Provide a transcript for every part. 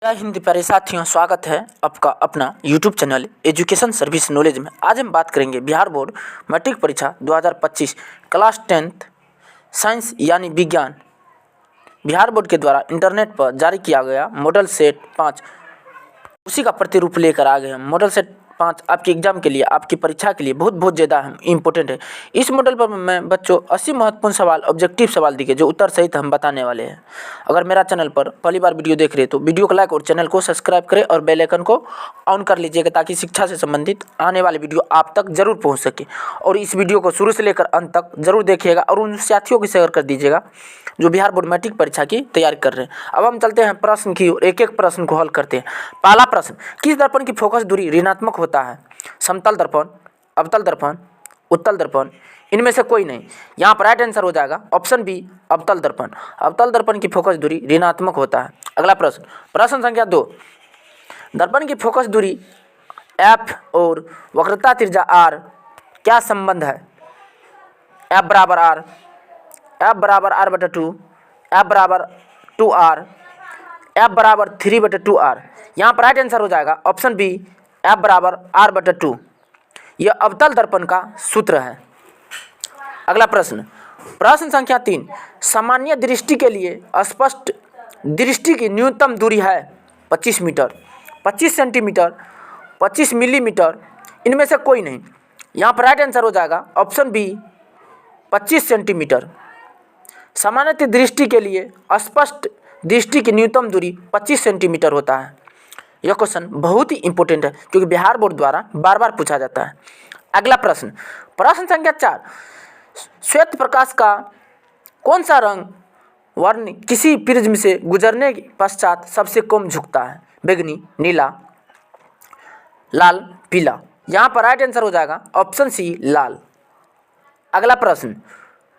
जय हिंद प्यारे साथियों, स्वागत है आपका अपना YouTube channel education service knowledge में। आज हम बात करेंगे बिहार बोर्ड मैट्रिक परीक्षा 2025 क्लास 10th साइंस यानी विज्ञान बिहार बोर्ड के द्वारा इंटरनेट पर जारी किया गया मॉडल सेट 5, उसी का प्रतिरूप लेकर आ गए हम। मॉडल सेट 5 आपके एग्जाम के लिए, आपकी परीक्षा के लिए बहुत ज़्यादा इम्पोर्टेंट है। इस मॉडल पर मैं बच्चों 80 महत्वपूर्ण सवाल, ऑब्जेक्टिव सवाल दिए जो उत्तर सहित हम बताने वाले हैं। अगर मेरा चैनल पर पहली बार वीडियो देख रहे हैं तो वीडियो को लाइक और चैनल को सब्सक्राइब करें और बेल आइकन को ऑन कर लीजिएगा ताकि शिक्षा से संबंधित आने वाले वीडियो आप तक जरूर पहुँच सके। और इस वीडियो को शुरू से लेकर अंत तक जरूर देखिएगा और उन साथियों को शेयर कर दीजिएगा जो बिहार बोर्ड मैट्रिक परीक्षा की तैयारी कर रहे हैं। अब हम चलते हैं प्रश्न की ओर, एक एक प्रश्न को हल करते हैं। पहला प्रश्न, किस दर्पण की फोकस दूरी ऋणात्मक होता है? समतल दर्पण, अवतल दर्पण, उत्तल दर्पण, इनमें से कोई नहीं। यहाँ पर राइट आंसर हो जाएगा ऑप्शन बी, अवतल दर्पण। अवतल दर्पण की फोकस दूरी ऋणात्मक होता है। अगला प्रश्न, प्रश्न संख्या 2, दर्पण की फोकस दूरी एफ और वक्रता त्रिज्या आर क्या संबंध है? एफ बराबर आर, एफ बराबर आर बटा 2, एफ बराबर 2r, एफ बराबर 3 बटा 2r। यहाँ पर राइट आंसर हो जाएगा ऑप्शन बी, एफ बराबर आर बटा 2। यह अवतल दर्पण का सूत्र है। अगला प्रश्न, प्रश्न संख्या 3, सामान्य दृष्टि के लिए स्पष्ट दृष्टि की न्यूनतम दूरी है 25 मीटर, 25 सेंटीमीटर, 25 मिलीमीटर, इनमें से कोई नहीं। यहाँ पर राइट आंसर हो जाएगा ऑप्शन बी, 25 सेंटीमीटर। सामान्य दृष्टि के लिए स्पष्ट दृष्टि की न्यूनतम दूरी 25 सेंटीमीटर होता है। यह क्वेश्चन बहुत ही इंपॉर्टेंट है क्योंकि बिहार बोर्ड द्वारा बार बार पूछा जाता है। अगला प्रश्न, प्रश्न संख्या 4, श्वेत प्रकाश का कौन सा रंग वर्ण किसी प्रिज्म से गुजरने के पश्चात सबसे कम झुकता है? बैंगनी, नीला, लाल, पीला। यहाँ पर राइट आंसर हो जाएगा ऑप्शन सी, लाल। अगला प्रश्न,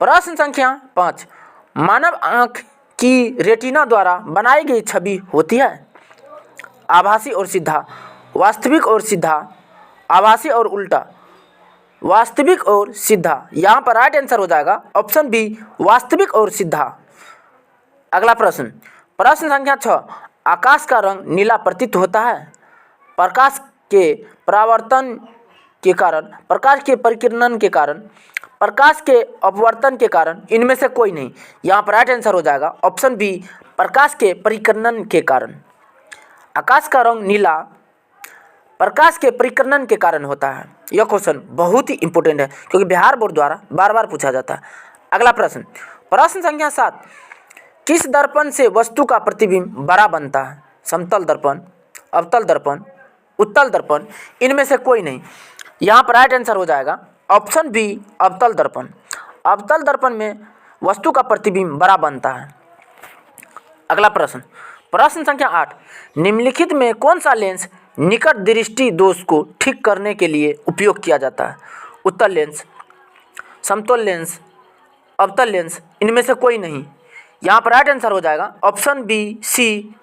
प्रश्न संख्या 5, मानव आँख की रेटिना द्वारा बनाई गई छवि होती है आभासी और सीधा, वास्तविक और सीधा, आभासी और उल्टा, वास्तविक और सीधा। यहाँ पर राइट आंसर हो जाएगा ऑप्शन बी, वास्तविक और सीधा। अगला प्रश्न, प्रश्न संख्या 6, आकाश का रंग नीला प्रतीत होता है प्रकाश के परावर्तन के कारण, प्रकाश के परिकिरण के कारण, प्रकाश के अपवर्तन के कारण, इनमें से कोई नहीं। यहाँ पर राइट आंसर हो जाएगा ऑप्शन बी, प्रकाश के परिकिरण के कारण। आकाश का रंग नीला प्रकाश के परिकिरण के कारण होता है। यह क्वेश्चन बहुत ही इंपॉर्टेंट है क्योंकि बिहार बोर्ड द्वारा बार बार पूछा जाता है। अगला प्रश्न, प्रश्न संख्या 7, किस दर्पण से वस्तु का प्रतिबिंब बड़ा बनता है? समतल दर्पण, अवतल दर्पण, उत्तल दर्पण, इनमें से कोई नहीं। यहाँ पर राइट आंसर हो जाएगा ऑप्शन बी, अवतल दर्पण। अवतल दर्पण में वस्तु का प्रतिबिंब बड़ा बनता है। अगला प्रश्न, प्रश्न संख्या 8, निम्नलिखित में कौन सा लेंस निकट दृष्टि दोष को ठीक करने के लिए उपयोग किया जाता है? उत्तल लेंस, समतल लेंस, अवतल लेंस, इनमें से कोई नहीं। यहाँ पर राइट आंसर हो जाएगा ऑप्शन बी, सी,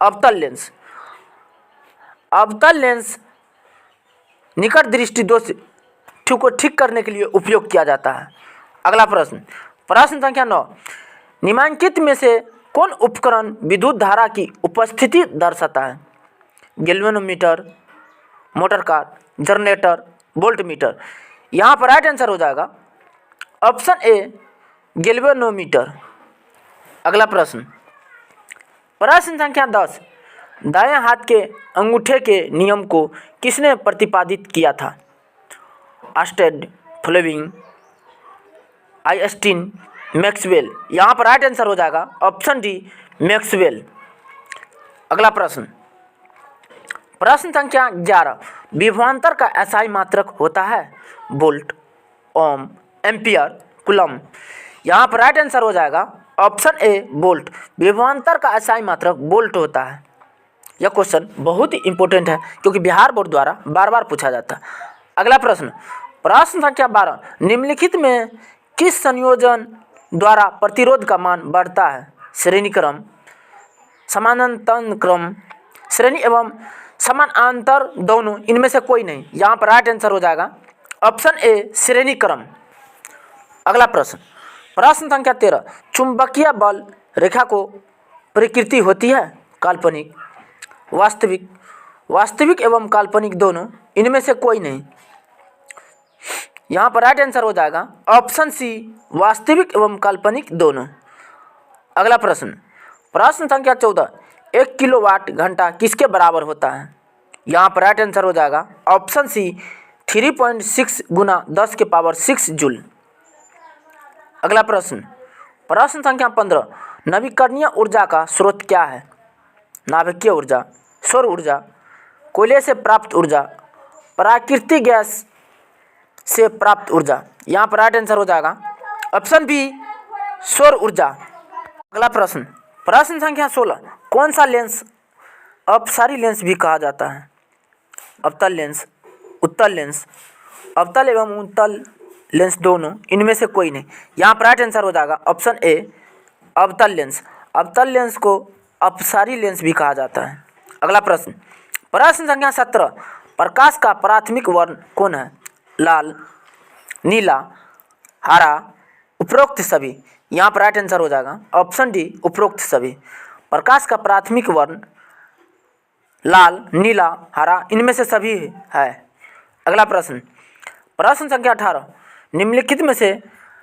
अवतल लेंस। अवतल लेंस निकट दृष्टि दोष को ठीक करने के लिए उपयोग किया जाता है। अगला प्रश्न, प्रश्न संख्या 9, निम्नलिखित में से कौन उपकरण विद्युत धारा की उपस्थिति दर्शाता है? Galvanometer, motor car, generator, voltmeter. यहाँ पर राइट आंसर हो जाएगा ऑप्शन ए, गैल्वेनोमीटर। अगला प्रश्न, प्रश्न संख्या 10, दाएं हाथ के अंगूठे के नियम को किसने प्रतिपादित किया था? आस्टेड, फ्लेमिंग, आइंस्टीन, मैक्सवेल। यहाँ पर राइट आंसर हो जाएगा ऑप्शन डी, मैक्सवेल। अगला प्रश्न, प्रश्न संख्या 11, विभवांतर का एसआई मात्रक होता है? वोल्ट, ओम, एम्पियर, कूलम। यहाँ पर राइट आंसर हो जाएगा ऑप्शन ए, वोल्ट। विभवांतर का एसआई मात्रक वोल्ट होता है। यह क्वेश्चन बहुत ही इंपॉर्टेंट है क्योंकि बिहार बोर्ड द्वारा बार बार पूछा जाता है। अगला प्रश्न, प्रश्न संख्या 12, निम्नलिखित में किस संयोजन द्वारा प्रतिरोध का मान बढ़ता है? श्रेणी क्रम, समानांतर क्रम, श्रेणी एवं समानांतर दोनों, इनमें से कोई नहीं। यहाँ पर राइट आंसर हो जाएगा ऑप्शन ए, श्रेणी क्रम। अगला प्रश्न, प्रश्न संख्या 13, चुंबकीय बल रेखा को प्रकृति होती है? काल्पनिक, वास्तविक, वास्तविक एवं काल्पनिक दोनों, इनमें से कोई नहीं। यहाँ पर राइट आंसर हो जाएगा ऑप्शन सी, वास्तविक एवं काल्पनिक दोनों। अगला प्रश्न, प्रश्न संख्या 14, 1 किलोवाट घंटा किसके बराबर होता है? यहाँ पर राइट आंसर हो जाएगा ऑप्शन सी, 3.6 गुना 10 के पावर 6 जूल। अगला प्रश्न, प्रश्न संख्या 15, नवीकरणीय ऊर्जा का स्रोत क्या है? नाभिकीय ऊर्जा, सौर ऊर्जा, कोयले से प्राप्त ऊर्जा, प्राकृतिक गैस से प्राप्त ऊर्जा। यहाँ पर राइट आंसर हो जाएगा ऑप्शन बी, सौर ऊर्जा। अगला प्रश्न, प्रश्न संख्या 16, कौन सा लेंस अपसारी लेंस भी कहा जाता है? अवतल लेंस, उत्तल लेंस, अवतल एवं उत्तल लेंस दोनों, इनमें से कोई नहीं। यहाँ पर राइट आंसर हो जाएगा ऑप्शन ए, अवतल लेंस। अवतल लेंस को अपसारी लेंस भी कहा जाता है। अगला प्रश्न, प्रश्न संख्या 17, प्रकाश का प्राथमिक वर्ण कौन है? लाल, नीला, हरा, उपरोक्त सभी। यहाँ पर राइट आंसर हो जाएगा ऑप्शन डी, उपरोक्त सभी। प्रकाश का प्राथमिक वर्ण लाल, नीला, हरा, इनमें से सभी है। अगला प्रश्न, प्रश्न संख्या 18, निम्नलिखित में से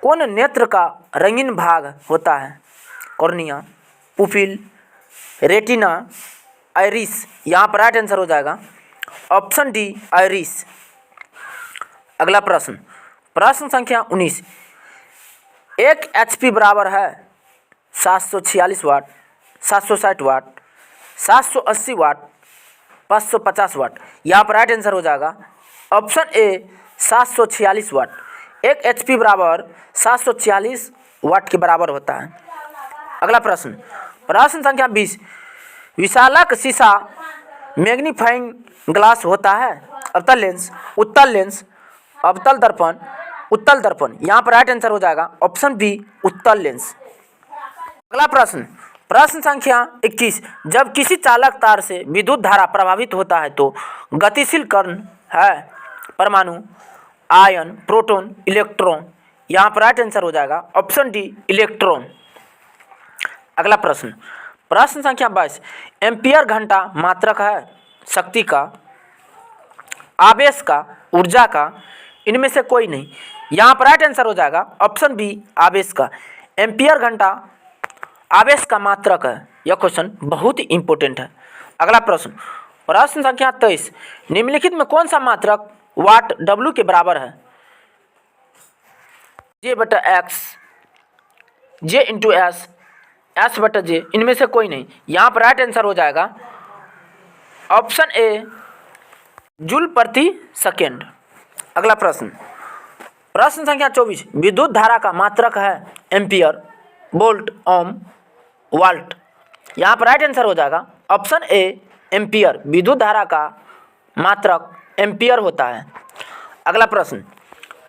कौन नेत्र का रंगीन भाग होता है? Cornea, pupil, retina, iris. यहाँ पर राइट आंसर हो जाएगा ऑप्शन डी, आइरिस। अगला प्रश्न, प्रश्न संख्या 19, 1 HP बराबर है 746 वाट, 760 वाट, 780 वाट, 550 वाट। यहाँ पर राइट आंसर हो जाएगा ऑप्शन ए, 746 वाट। 1 HP बराबर 746 वाट के बराबर होता है। अगला प्रश्न, प्रश्न संख्या 20, विशालक शीशा मैग्नीफाइंग ग्लास होता है? अवतल लेंस, उत्तल लेंस, अवतल दर्पण, उत्तल दर्पण। यहाँ पर राइट आंसर हो जाएगा ऑप्शन बी, उत्तल लेंस। अगला प्रश्न, प्रश्न संख्या 21, जब किसी चालक तार से विद्युत धारा प्रभावित होता है तो गतिशील कण है? परमाणु, आयन, प्रोटॉन, इलेक्ट्रॉन। यहाँ पर राइट आंसर हो जाएगा ऑप्शन डी, इलेक्ट्रॉन। अगला प्रश्न, प्रश्न संख्या 22, एम्पियर घंटा मात्रक है? शक्ति का, आवेश का, ऊर्जा का, इनमें से कोई नहीं। यहाँ पर राइट आंसर हो जाएगा ऑप्शन बी, आवेश का। एम्पियर घंटा आवेश का मात्रक है। यह क्वेश्चन बहुत ही इंपॉर्टेंट है। अगला प्रश्न, प्रश्न संख्या 23, निम्नलिखित में कौन सा मात्रक वाट W के बराबर है? J बटा x, J into S, S बटा जे, इनमें से कोई नहीं। यहाँ पर राइट आंसर हो जाएगा ऑप्शन ए, जूल प्रति सेकेंड। अगला प्रश्न, प्रश्न संख्या 24, विद्युत धारा का मात्रक है? एम्पियर, वोल्ट, ओम, वाल्ट। यहाँ पर राइट आंसर हो जाएगा ऑप्शन ए, एम्पियर। विद्युत धारा का मात्रक एम्पियर होता है। अगला प्रश्न,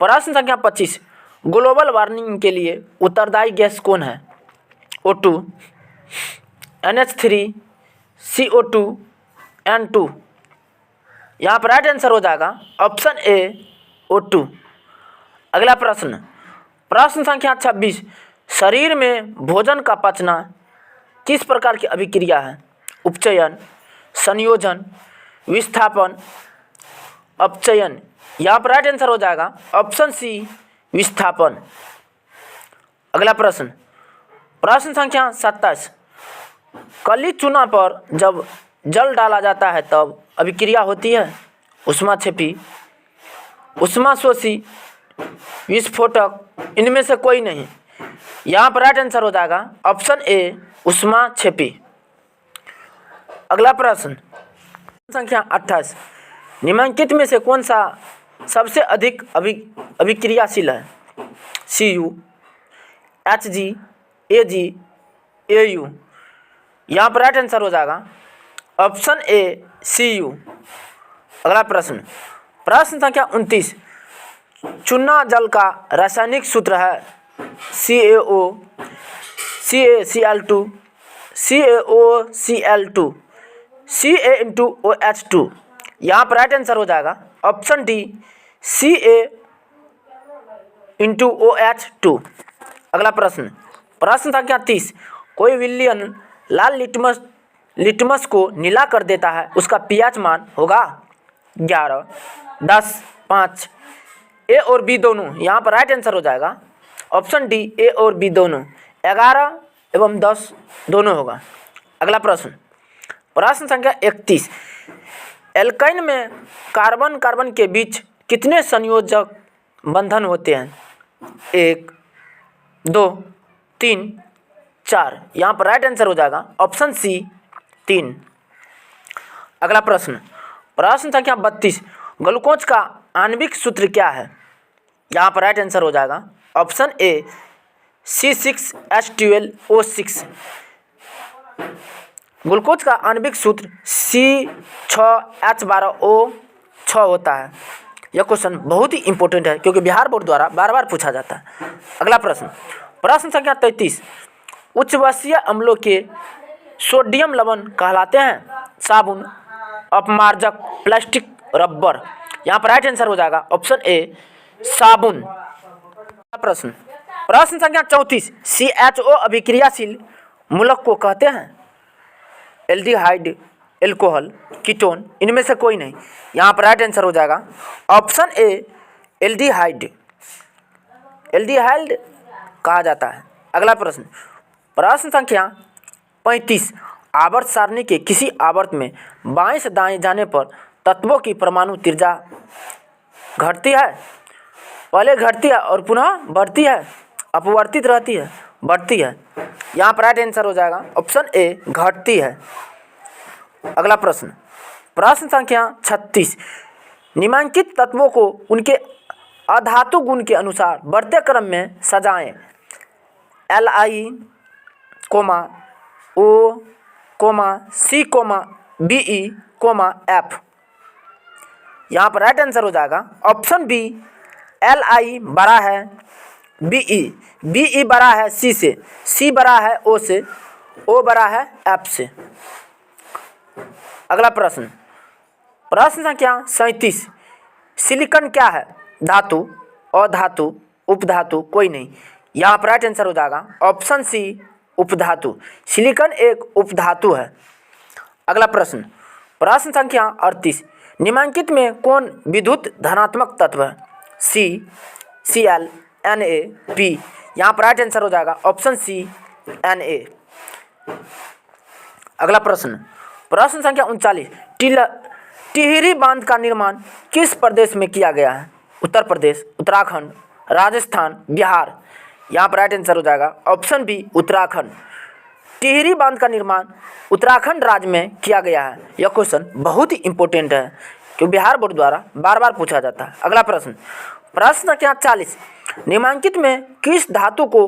प्रश्न संख्या 25, ग्लोबल वार्मिंग के लिए उत्तरदायी गैस कौन है? O2, NH3, CO2, N2। यहाँ पर राइट आंसर हो जाएगा ऑप्शन ए, O2। अगला प्रश्न, प्रश्न संख्या 26, शरीर में भोजन का पचना किस प्रकार की अभिक्रिया है? उपचयन, संयोजन, विस्थापन, अपचयन। यहाँ पर राइट आंसर हो जाएगा ऑप्शन सी, विस्थापन। अगला प्रश्न, प्रश्न संख्या 27, कली चूना पर जब जल डाला जाता है तब अभिक्रिया होती है? ऊष्माक्षेपी, ऊष्माशोषी, विस्फोटक, इनमें से कोई नहीं। यहाँ पर राइट आंसर हो जाएगा ऑप्शन ए, ऊष्माक्षेपी। अगला प्रश्न, संख्या 28, निम्नलिखित में से कौन सा सबसे अधिक अभिक्रियाशील है? Cu, Hg, Ag, Au। यहाँ पर राइट आंसर हो जाएगा ऑप्शन ए, Cu। अगला प्रश्न, प्रश्न संख्या 29, चूना जल का रासायनिक सूत्र है? CaO, CaCl2, CaOCl2, Ca into OH2। यहाँ पर राइट आंसर हो जाएगा option D, Ca into OH2। अगला प्रश्न, प्रश्न संख्या 30, कोई विलयन लाल लिटमस लिटमस को नीला कर देता है उसका pH मान होगा 11, 10, 5। ए और बी दोनों, यहाँ पर राइट आंसर हो जाएगा ऑप्शन डी, ए और बी दोनों 11 एवं 10 दोनों होगा। अगला प्रश्न, प्रश्न संख्या 31, एल्काइन में कार्बन कार्बन के बीच कितने संयोजक बंधन होते हैं? 1, 2, 3, 4। यहाँ पर राइट आंसर हो जाएगा ऑप्शन सी 3। अगला प्रश्न, प्रश्न संख्या 32, ग्लूकोज का आणविक सूत्र क्या है? यहाँ पर राइट आंसर हो जाएगा ऑप्शन ए C6H12O6। ग्लूकोज का आणविक सूत्र C6H12O6 होता है। यह क्वेश्चन बहुत ही इंपॉर्टेंट है क्योंकि बिहार बोर्ड द्वारा बार बार पूछा जाता है। अगला प्रश्न, प्रश्न संख्या 33, उच्चवसीय अम्लों के सोडियम लवण कहलाते हैं? साबुन, अपमार्जक, प्लास्टिक, रबर। यहाँ पर राइट आंसर हो जाएगा ऑप्शन ए साबुन। प्रश्न, प्रश्न संख्या 34, CHO अभिक्रियाशील मूलक को कहते हैं? एल्डिहाइड, एल्कोहल, कीटोन, इनमें से कोई नहीं। यहाँ पर राइट आंसर हो जाएगा ऑप्शन ए एल्डिहाइड। एल्डिहाइड कहा जाता है। अगला प्रश्न, प्रश्न संख्या 35, आवर्त सारणी के किसी आवर्त में बाएं से दाएं जाने पर तत्वों की परमाणु त्रिज्या घटती है? पहले घटती है और पुनः बढ़ती है, अपवर्तित रहती है, बढ़ती है। यहाँ पर राइट आंसर हो जाएगा ऑप्शन ए घटती है। अगला प्रश्न, प्रश्न संख्या 36, निम्नलिखित तत्वों को उनके अधातु गुण के अनुसार बढ़ते क्रम में सजाएं। Li, O, C, Be, F। यहाँ पर राइट आंसर हो जाएगा ऑप्शन बी Li बड़ा है Be बड़ा है C से, C बड़ा है O से, O बड़ा है F से। अगला प्रश्न, प्रश्न संख्या 37, सिलिकॉन क्या है? धातु, अधातु, उपधातु, कोई नहीं। यहाँ पर राइट आंसर हो जाएगा ऑप्शन सी उपधातु। सिलिकॉन एक उपधातु है। अगला प्रश्न, प्रश्न संख्या 38, निम्नलिखित में कौन विद्युत धनात्मक तत्व है? C, Cl, Na, P। यहाँ पर राइट आंसर हो जाएगा ऑप्शन सी Na। अगला प्रश्न, प्रश्न संख्या 39, टिहरी बांध का निर्माण किस प्रदेश में किया गया है? उत्तर प्रदेश, उत्तराखंड, राजस्थान, बिहार। यहाँ पर राइट आंसर हो जाएगा ऑप्शन बी उत्तराखंड। टिहरी बांध का निर्माण उत्तराखंड राज्य में किया गया है। यह क्वेश्चन बहुत ही इंपॉर्टेंट है क्योंकि बिहार बोर्ड द्वारा बार बार पूछा जाता है। अगला प्रश्न, प्रश्न संख्या 40, निम्नलिखित में किस धातु को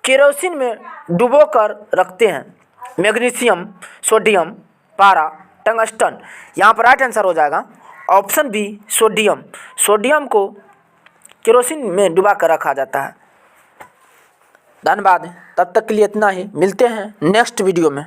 केरोसिन में डुबो कर रखते हैं? मैग्नीशियम, सोडियम, पारा, टंगस्टन। यहाँ पर राइट आंसर हो जाएगा ऑप्शन बी सोडियम। सोडियम को केरोसिन में डुबा कर रखा जाता है। धन्यवाद। तब तक के लिए इतना ही, मिलते हैं नेक्स्ट वीडियो में।